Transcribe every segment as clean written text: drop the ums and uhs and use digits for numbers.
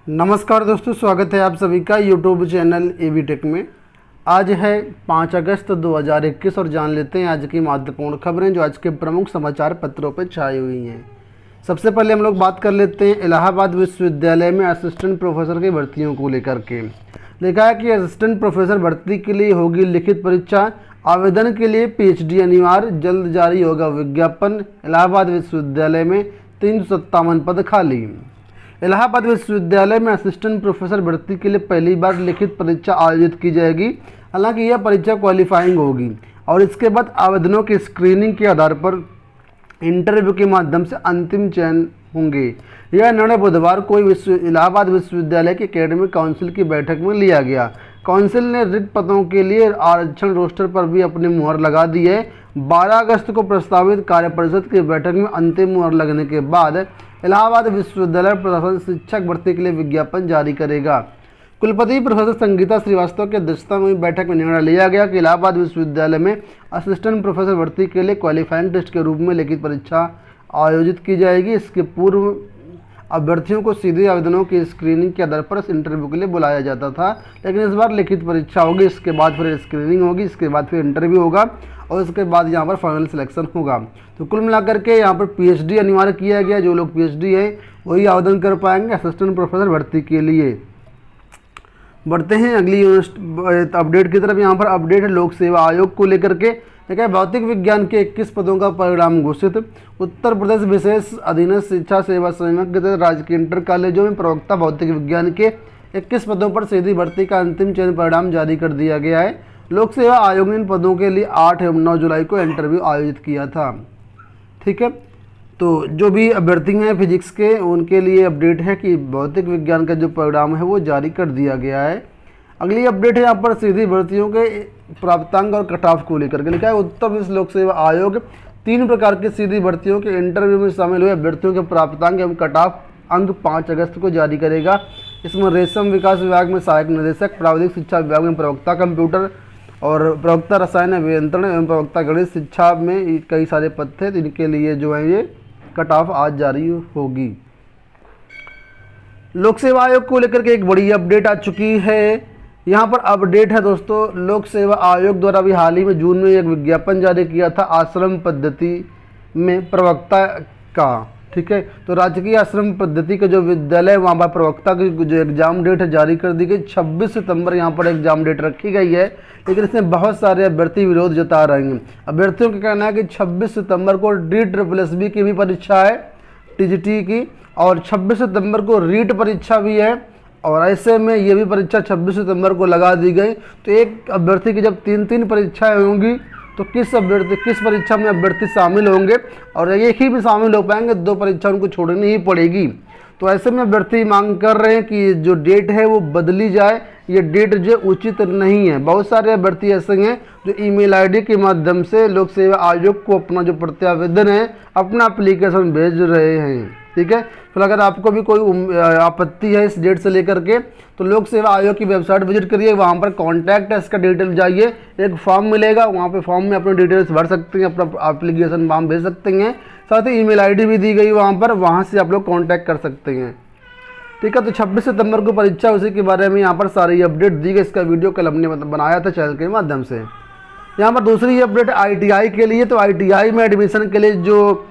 नमस्कार दोस्तों, स्वागत है आप सभी का यूट्यूब चैनल एवी टेक में। आज है 5 अगस्त 2021 और जान लेते हैं आज की महत्वपूर्ण खबरें जो आज के प्रमुख समाचार पत्रों पर छाई हुई हैं। सबसे पहले हम लोग बात कर लेते हैं इलाहाबाद विश्वविद्यालय में असिस्टेंट प्रोफेसर की भर्तियों को लेकर के। लिखा है कि असिस्टेंट प्रोफेसर भर्ती के लिए होगी लिखित परीक्षा, आवेदन के लिए पीएचडी अनिवार्य, जल्द जारी होगा विज्ञापन। इलाहाबाद विश्वविद्यालय में 357 पद खाली। इलाहाबाद विश्वविद्यालय में असिस्टेंट प्रोफेसर भर्ती के लिए पहली बार लिखित परीक्षा आयोजित की जाएगी। हालांकि यह परीक्षा क्वालिफाइंग होगी और इसके बाद आवेदनों की स्क्रीनिंग के आधार पर इंटरव्यू के माध्यम से अंतिम चयन होंगे। यह निर्णय बुधवार को इलाहाबाद विश्वविद्यालय के एकेडमिक काउंसिल की बैठक में लिया गया। काउंसिल ने रिक्त पदों के लिए आरक्षण रोस्टर पर भी अपनी मुहर लगा दी है। 12 अगस्त को प्रस्तावित कार्यपरिषद की बैठक में अंतिम मुहर लगने के बाद इलाहाबाद विश्वविद्यालय प्रशासन शिक्षक भर्ती के लिए विज्ञापन जारी करेगा। कुलपति प्रोफेसर संगीता श्रीवास्तव की अध्यक्षता में बैठक में निर्णय लिया गया कि इलाहाबाद विश्वविद्यालय में असिस्टेंट प्रोफेसर भर्ती के लिए क्वालिफाइंग टेस्ट के रूप में लिखित परीक्षा आयोजित की जाएगी। इसके पूर्व अभ्यर्थियों को सीधे आवेदनों की स्क्रीनिंग के आधार पर इंटरव्यू के लिए बुलाया जाता था, लेकिन इस बार लिखित परीक्षा होगी, इसके बाद फिर स्क्रीनिंग होगी, इसके बाद फिर इंटरव्यू होगा और इसके बाद यहाँ पर फाइनल सिलेक्शन होगा। तो कुल मिलाकर के यहाँ पर पीएचडी अनिवार्य किया गया। जो लोग पीएचडी है वही आवेदन कर पाएंगे असिस्टेंट प्रोफेसर भर्ती के लिए। बढ़ते हैं अगली अपडेट की तरफ। यहाँ पर अपडेट है लोक सेवा आयोग को लेकर के। देखिए, भौतिक विज्ञान के 21 पदों का परिणाम घोषित। उत्तर प्रदेश विशेष अधीनस्थ शिक्षा सेवा संघ के तहत राज्य के इंटर कॉलेजों में प्रवक्ता भौतिक विज्ञान के 21 पदों पर सीधी भर्ती का अंतिम चयन परिणाम जारी कर दिया गया है। लोक सेवा आयोग ने इन पदों के लिए 8 एवं 9 जुलाई को इंटरव्यू आयोजित किया था। ठीक है, तो जो भी अभ्यर्थी हैं फिजिक्स के उनके लिए अपडेट है कि भौतिक विज्ञान का जो परिणाम है वो जारी कर दिया गया है। अगली अपडेट है यहाँ पर सीधी भर्तियों के प्राप्तांक और कट ऑफ को लेकर के। लिखा है उत्तर प्रदेश लोक सेवा आयोग 3 प्रकार की सीधी भर्तियों के इंटरव्यू में शामिल हुए अभ्यर्थियों के प्राप्तांक एवं कट ऑफ अंक 5 अगस्त को जारी करेगा। इसमें रेशम विकास विभाग में सहायक निदेशक, प्राविधिक शिक्षा विभाग में प्रवक्ता कंप्यूटर और प्रवक्ता रसायन अभियंत्रण एवं प्रवक्ता गणित शिक्षा में कई सारे पद थे। इनके लिए जो है ये कट ऑफ आज जारी होगी। लोक सेवा आयोग को लेकर के एक बड़ी अपडेट आ चुकी है। यहाँ पर अपडेट है दोस्तों, लोक सेवा आयोग द्वारा भी हाल ही में जून में एक विज्ञापन जारी किया था आश्रम पद्धति में प्रवक्ता का। ठीक है, तो राजकीय आश्रम पद्धति का जो विद्यालय है वहाँ पर प्रवक्ता की जो एग्जाम डेट है जारी कर दी गई। 26 सितंबर यहाँ पर एग्जाम डेट रखी गई है, लेकिन इसमें बहुत सारे अभ्यर्थी विरोध जता रहे हैं। अभ्यर्थियों का कहना है कि 26 सितंबर को DSSB की भी परीक्षा है TGT की, और 26 सितंबर को रीट परीक्षा भी है, और ऐसे में ये भी परीक्षा 26 सितंबर को लगा दी गई। तो एक अभ्यर्थी की जब 3 परीक्षाएं होंगी तो किस परीक्षा में अभ्यर्थी शामिल होंगे, और एक ही भी शामिल हो पाएंगे, 2 परीक्षा उनको छोड़नी ही पड़ेगी। तो ऐसे में अभ्यर्थी मांग कर रहे हैं कि जो डेट है वो बदली जाए। ये डेट जो उचित नहीं है। बहुत सारे अभ्यर्थी ऐसे हैं जो ईमेल आईडी के माध्यम से लोक सेवा आयोग को अपना जो प्रत्यावेदन है, अपना एप्लीकेशन भेज रहे हैं। ठीक है, फिर अगर आपको भी कोई आपत्ति है इस डेट से लेकर के, तो लोक सेवा आयोग की वेबसाइट विजिट करिए। वहाँ पर कॉन्टैक्ट इसका डिटेल जाइए, एक फॉर्म मिलेगा, वहाँ पे फॉर्म में अपनी डिटेल्स भर सकते हैं, अपना एप्लीकेशन फॉर्म भेज सकते हैं। साथ ही ईमेल आईडी भी दी गई वहाँ पर, वहाँ से आप लोग कॉन्टैक्ट कर सकते हैं। ठीक है, तो 26 सितंबर को परीक्षा, उसी के बारे में यहाँ पर सारी अपडेट दी गई। इसका वीडियो कल हमने बनाया था चैनल के माध्यम से। यहाँ पर दूसरी अपडेट ITI के लिए। तो ITI में एडमिशन के लिए जो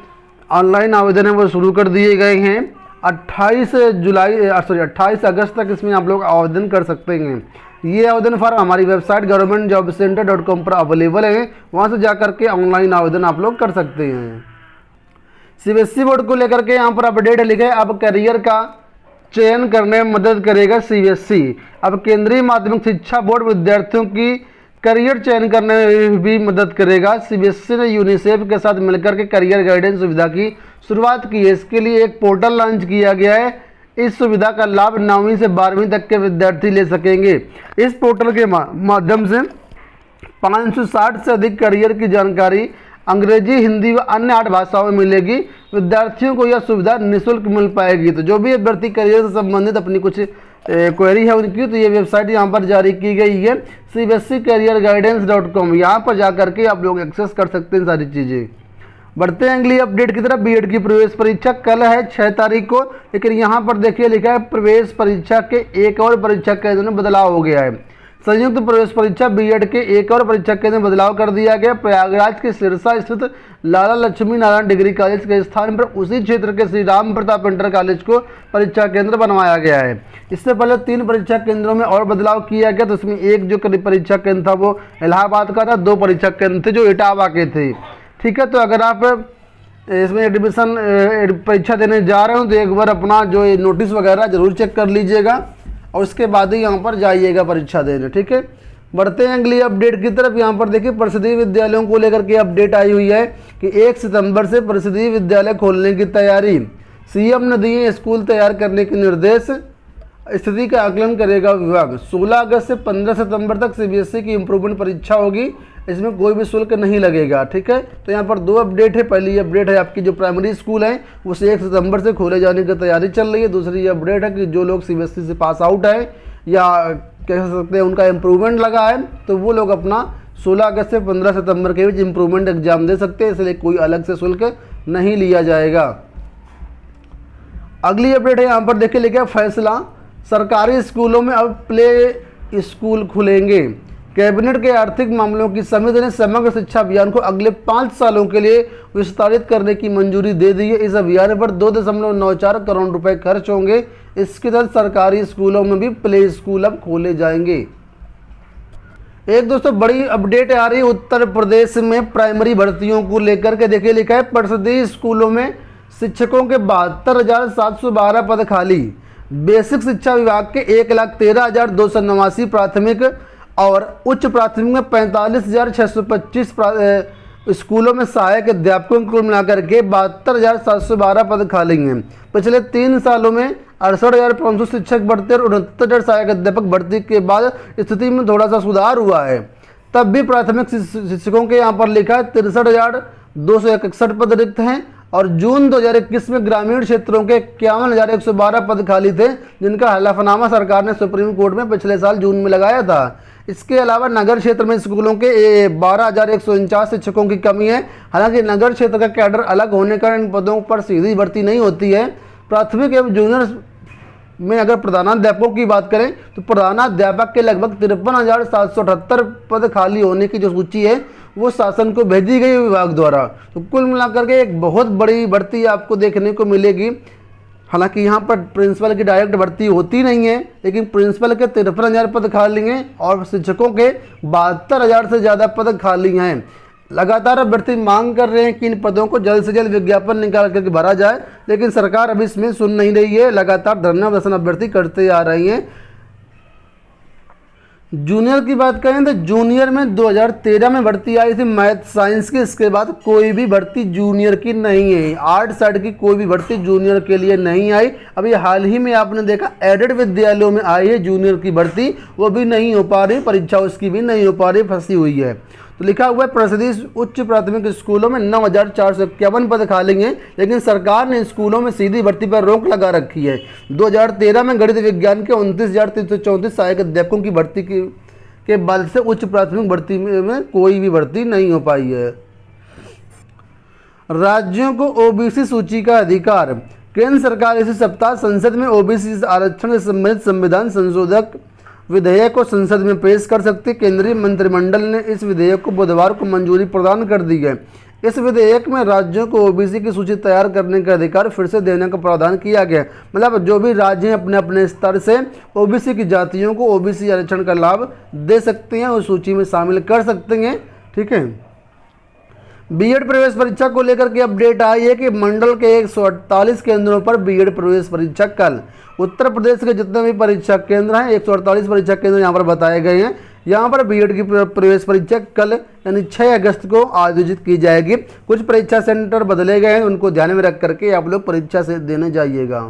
ऑनलाइन आवेदन है वो शुरू कर दिए गए हैं। 28 अगस्त तक इसमें आप लोग आवेदन कर सकते हैं। ये आवेदन फॉर्म हमारी वेबसाइट governmentjobcenter.com पर अवेलेबल है, वहाँ से जा कर के ऑनलाइन आवेदन आप लोग कर सकते हैं। CBSE बोर्ड को लेकर के यहाँ पर अपडेट लिखा है, अब करियर का चयन करने में मदद करेगा CBSE। अब केंद्रीय माध्यमिक शिक्षा बोर्ड विद्यार्थियों की करियर चयन करने में भी मदद करेगा। CBSE ने यूनिसेफ के साथ मिलकर के करियर गाइडेंस सुविधा की शुरुआत की है। इसके लिए एक पोर्टल लॉन्च किया गया है। इस सुविधा का लाभ 9वीं से 12वीं तक के विद्यार्थी ले सकेंगे। इस पोर्टल के माध्यम से 560 से अधिक करियर की जानकारी अंग्रेजी, हिंदी व अन्य 8 भाषाओं में मिलेगी। विद्यार्थियों को यह सुविधा निःशुल्क मिल पाएगी। तो जो भी अभ्यर्थी करियर से संबंधित अपनी कुछ क्वेरी है उनकी, तो ये वेबसाइट यहाँ पर जारी की गई है CBSE careerguidance.com। यहाँ पर जा करके आप लोग एक्सेस कर सकते हैं सारी चीज़ें। बढ़ते हैं अगली अपडेट की तरफ। बीएड की प्रवेश परीक्षा कल है 6 तारीख को, लेकिन यहाँ पर देखिए लिखा है प्रवेश परीक्षा के एक और परीक्षा केंद्र में बदलाव हो गया है। संयुक्त प्रवेश परीक्षा बीएड के एक और परीक्षा केंद्र में बदलाव कर दिया गया। प्रयागराज के सिरसा स्थित लाला लक्ष्मी नारायण डिग्री कॉलेज के स्थान पर उसी क्षेत्र के श्री राम प्रताप इंटर कॉलेज को परीक्षा केंद्र बनवाया गया है। इससे पहले 3 परीक्षा केंद्रों में और बदलाव किया गया, तो उसमें एक जो परीक्षा केंद्र था वो इलाहाबाद का था, 2 परीक्षा केंद्र थे जो इटावा के थे। ठीक है, तो अगर आप इसमें एडमिशन परीक्षा देने जा रहे हो तो एक बार अपना जो ये नोटिस वगैरह जरूर चेक कर लीजिएगा और उसके बाद ही यहाँ पर जाइएगा परीक्षा देने। ठीक है, बढ़ते हैं अगली अपडेट की तरफ। यहाँ पर देखिए परिषदीय विद्यालयों को लेकर के अपडेट आई हुई है कि 1 सितंबर से परिषदीय विद्यालय खोलने की तैयारी। सीएम ने दिए स्कूल तैयार करने के निर्देश, स्थिति का आकलन करेगा विभाग। 16 अगस्त से 15 सितंबर तक सीबीएसई की इम्प्रूवमेंट परीक्षा होगी, इसमें कोई भी शुल्क नहीं लगेगा। ठीक है, तो यहाँ पर 2 अपडेट है। पहली अपडेट है आपकी जो प्राइमरी स्कूल है वो 1 सितंबर से खोले जाने की तैयारी चल रही है। दूसरी अपडेट है कि जो लोग सीबीएसई से पास आउट है या कह सकते हैं उनका इम्प्रूवमेंट लगा है, तो वो लोग अपना 16 अगस्त से 15 सितंबर के बीच इम्प्रूवमेंट एग्जाम दे सकते हैं, इसलिए कोई अलग से शुल्क नहीं लिया जाएगा। अगली अपडेट है यहाँ पर देखिए लिखा फैसला, सरकारी स्कूलों में अब प्ले स्कूल खुलेंगे। कैबिनेट के आर्थिक मामलों की समिति ने समग्र शिक्षा अभियान को अगले 5 सालों के लिए विस्तारित करने की मंजूरी दे दी है। इस अभियान पर 2.94 करोड़ रुपए खर्च होंगे। इसके तहत सरकारी स्कूलों में भी प्ले स्कूल अब खोले जाएंगे। एक दोस्तों बड़ी अपडेट आ रही है उत्तर प्रदेश में प्राइमरी भर्तियों को लेकर के। देखिए लिखा है परिषदीय स्कूलों में शिक्षकों के 72,712 पद खाली। बेसिक शिक्षा विभाग के 1,13,289 प्राथमिक और उच्च प्राथमिक में 45,625 स्कूलों में सहायक अध्यापकों को मिलाकर के 72,712 पद खाली हैं। पिछले 3 सालों में 68,500 शिक्षक भर्ती और 69,000 सहायक अध्यापक भर्ती के बाद स्थिति में थोड़ा सा सुधार हुआ है। तब भी प्राथमिक शिक्षकों के यहाँ पर लिखा है 63,261 पद रिक्त हैं और जून 2021 में ग्रामीण क्षेत्रों के 51,112 पद खाली थे, जिनका हलफनामा सरकार ने सुप्रीम कोर्ट में पिछले साल जून में लगाया था। इसके अलावा नगर क्षेत्र में स्कूलों के 12,149 शिक्षकों की कमी है। हालांकि नगर क्षेत्र का कैडर अलग होने का इन पदों पर सीधी भर्ती नहीं होती है। प्राथमिक एवं जूनियर में अगर प्रधानाध्यापकों की बात करें तो प्रधानाध्यापक के लगभग 53,778 पद खाली होने की जो सूची है वो शासन को भेजी गई विभाग द्वारा। तो कुल मिलाकर के एक बहुत बड़ी भर्ती आपको देखने को मिलेगी। हालांकि यहाँ पर प्रिंसिपल की डायरेक्ट भर्ती होती नहीं है, लेकिन प्रिंसिपल के 53,000 पद खाली हैं और शिक्षकों के 72,000 से ज़्यादा पद खाली हैं। लगातार अभ्यर्थी मांग कर रहे हैं कि इन पदों को जल्द से जल्द विज्ञापन निकाल करके भरा जाए, लेकिन सरकार अभी इसमें सुन नहीं रही है। लगातार धरना प्रदर्शन अभ्यर्थी करते आ रही हैं। जूनियर की बात करें तो जूनियर में 2013 में भर्ती आई थी मैथ साइंस की। इसके बाद कोई भी भर्ती जूनियर की नहीं है। आर्ट साइड की कोई भी भर्ती जूनियर के लिए नहीं आई। अभी हाल ही में आपने देखा एडेड विद्यालयों में आई है जूनियर की भर्ती, वो भी नहीं हो पा रही, परीक्षा उसकी भी नहीं हो पा रही, फंसी हुई है। तो लिखा हुआ है परिषदीय उच्च प्राथमिक स्कूलों में 9,451 पद खाली हैं, लेकिन सरकार ने स्कूलों में सीधी भर्ती पर रोक लगा रखी है। 2013 में गणित विज्ञान के 29,334 सहायक अध्यापकों की भर्ती के बाद से उच्च प्राथमिक भर्ती में कोई भी भर्ती नहीं हो पाई है। राज्यों को ओबीसी सूची का अधिकार। केंद्र सरकार इसी सप्ताह संसद में ओबीसी आरक्षण से संबंधित संविधान संशोधक विधेयक को संसद में पेश कर सकती। केंद्रीय मंत्रिमंडल ने इस विधेयक को बुधवार को मंजूरी प्रदान कर दी है। इस विधेयक में राज्यों को ओबीसी की सूची तैयार करने का अधिकार फिर से देने का प्रावधान किया गया। मतलब जो भी राज्य हैं अपने अपने स्तर से ओबीसी की जातियों को ओबीसी आरक्षण का लाभ दे सकते हैं, उस सूची में शामिल कर सकते हैं। ठीक है, बीएड प्रवेश परीक्षा को लेकर के अपडेट आई है कि मंडल के 148 केंद्रों पर बीएड प्रवेश परीक्षा कल। उत्तर प्रदेश के जितने भी परीक्षा केंद्र हैं 148 परीक्षा केंद्र यहाँ पर बताए गए हैं। यहाँ पर बीएड की प्रवेश परीक्षा कल यानी 6 अगस्त को आयोजित की जाएगी। कुछ परीक्षा सेंटर बदले गए हैं, उनको ध्यान में रख करके आप लोग परीक्षा से देने जाइएगा।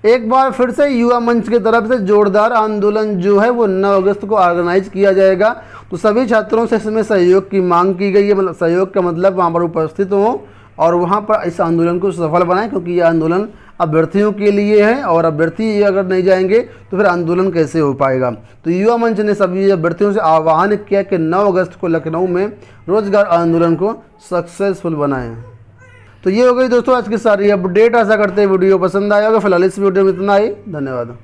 एक बार फिर से युवा मंच की तरफ से जोरदार आंदोलन जो है वो 9 अगस्त को ऑर्गेनाइज किया जाएगा। तो सभी छात्रों से इसमें सहयोग की मांग की गई है। मतलब सहयोग का मतलब वहाँ पर उपस्थित हो और वहाँ पर इस आंदोलन को सफल बनाएं, क्योंकि यह आंदोलन अभ्यर्थियों के लिए है और अभ्यर्थी अगर नहीं जाएंगे तो फिर आंदोलन कैसे हो पाएगा। तो युवा मंच ने सभी अभ्यर्थियों से आह्वान किया कि 9 अगस्त को लखनऊ में रोजगार आंदोलन को सक्सेसफुल बनाएं। तो ये हो गई दोस्तों आज की सारी अपडेट। आशा करते हैं वीडियो पसंद आया होगा। फिलहाल इस वीडियो में इतना ही, धन्यवाद।